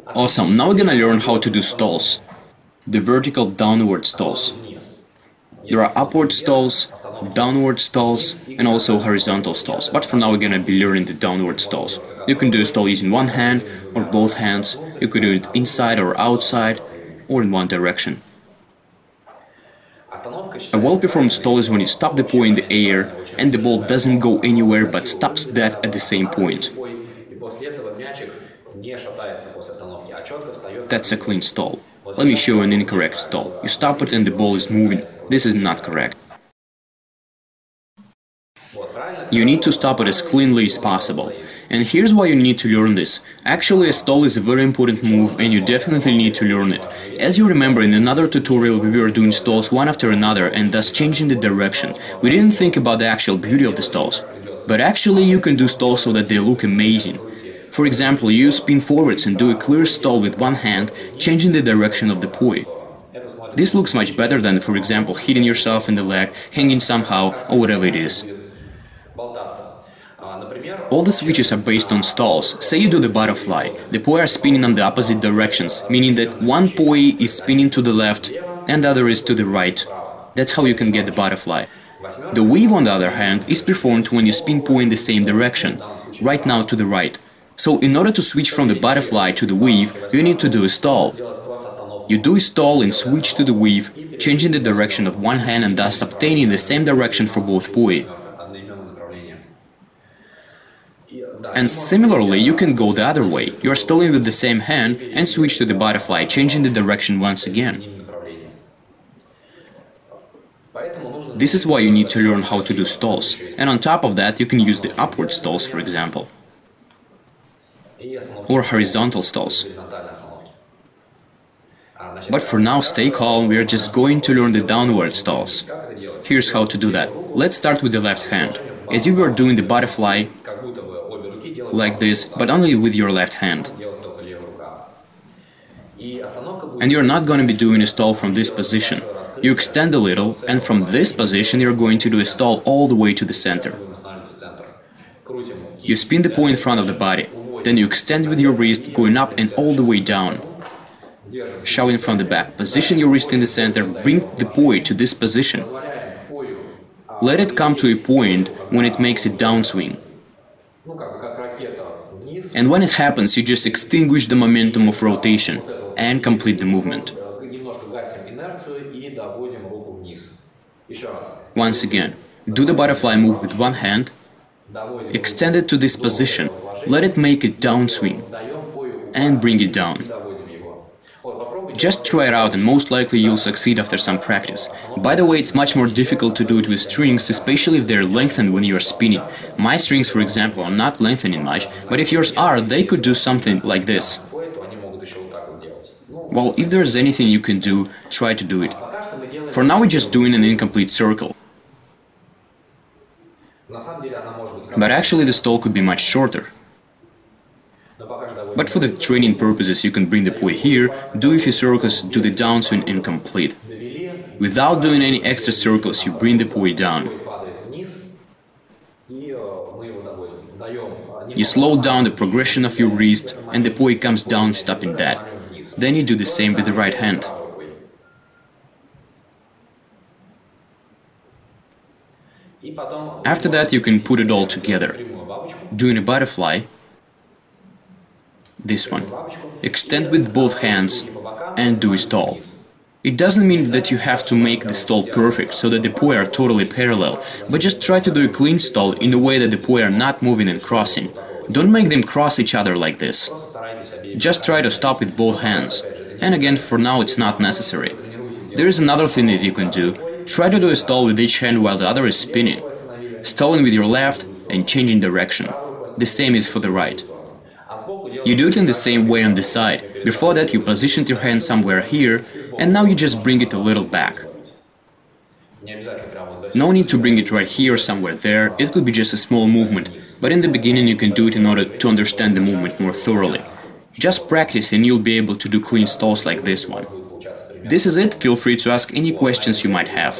Awesome, now we're gonna learn how to do stalls. The vertical downward stalls. There are upward stalls, downward stalls, and also horizontal stalls. But for now we're gonna be learning the downward stalls. You can do a stall using one hand or both hands. You could do it inside or outside, or in one direction. A well-performed stall is when you stop the poi in the air and the ball doesn't go anywhere but stops dead at the same point. That's a clean stall. Let me show you an incorrect stall. You stop it and the ball is moving. This is not correct. You need to stop it as cleanly as possible. And here's why you need to learn this. Actually, a stall is a very important move and you definitely need to learn it. As you remember, in another tutorial we were doing stalls one after another and thus changing the direction. We didn't think about the actual beauty of the stalls. But actually you can do stalls so that they look amazing. For example, you spin forwards and do a clear stall with one hand, changing the direction of the poi. This looks much better than, for example, hitting yourself in the leg, hanging somehow, or whatever it is. All the switches are based on stalls. Say you do the butterfly. The poi are spinning on the opposite directions, meaning that one poi is spinning to the left and the other is to the right. That's how you can get the butterfly. The weave, on the other hand, is performed when you spin poi in the same direction, right now to the right. So in order to switch from the butterfly to the weave, you need to do a stall. You do a stall and switch to the weave, changing the direction of one hand and thus obtaining the same direction for both poi. And similarly, you can go the other way. You are stalling with the same hand and switch to the butterfly, changing the direction once again. This is why you need to learn how to do stalls. And on top of that, you can use the upward stalls, for example. Or horizontal stalls. But for now, stay calm, we are just going to learn the downward stalls. Here's how to do that. Let's start with the left hand. As you were doing the butterfly, like this, but only with your left hand. And you're not going to be doing a stall from this position. You extend a little, and from this position you're going to do a stall all the way to the center. You spin the poi in front of the body. Then you extend with your wrist, going up and all the way down. Shoving from the back. Position your wrist in the center, bring the poi to this position. Let it come to a point when it makes a downswing. And when it happens, you just extinguish the momentum of rotation and complete the movement. Once again, do the butterfly move with one hand, extend it to this position, let it make a downswing, and bring it down. Just try it out and most likely you'll succeed after some practice. By the way, it's much more difficult to do it with strings, especially if they're lengthened when you're spinning. My strings, for example, are not lengthening much, but if yours are, they could do something like this. Well, if there's anything you can do, try to do it. For now we're just doing an incomplete circle. But actually the stall could be much shorter. But for the training purposes you can bring the poi here, do a few circles, do the downswing and complete. Without doing any extra circles, you bring the poi down. You slow down the progression of your wrist and the poi comes down stopping that. Then you do the same with the right hand. After that you can put it all together. Doing a butterfly, this one. Extend with both hands and do a stall. It doesn't mean that you have to make the stall perfect, so that the poi are totally parallel, but just try to do a clean stall in a way that the poi are not moving and crossing. Don't make them cross each other like this. Just try to stop with both hands. And again, for now it's not necessary. There is another thing that you can do. Try to do a stall with each hand while the other is spinning. Stalling with your left and changing direction. The same is for the right. You do it in the same way on the side. Before that you positioned your hand somewhere here, and now you just bring it a little back. No need to bring it right here or somewhere there, it could be just a small movement, but in the beginning you can do it in order to understand the movement more thoroughly. Just practice and you'll be able to do clean stalls like this one. This is it, feel free to ask any questions you might have.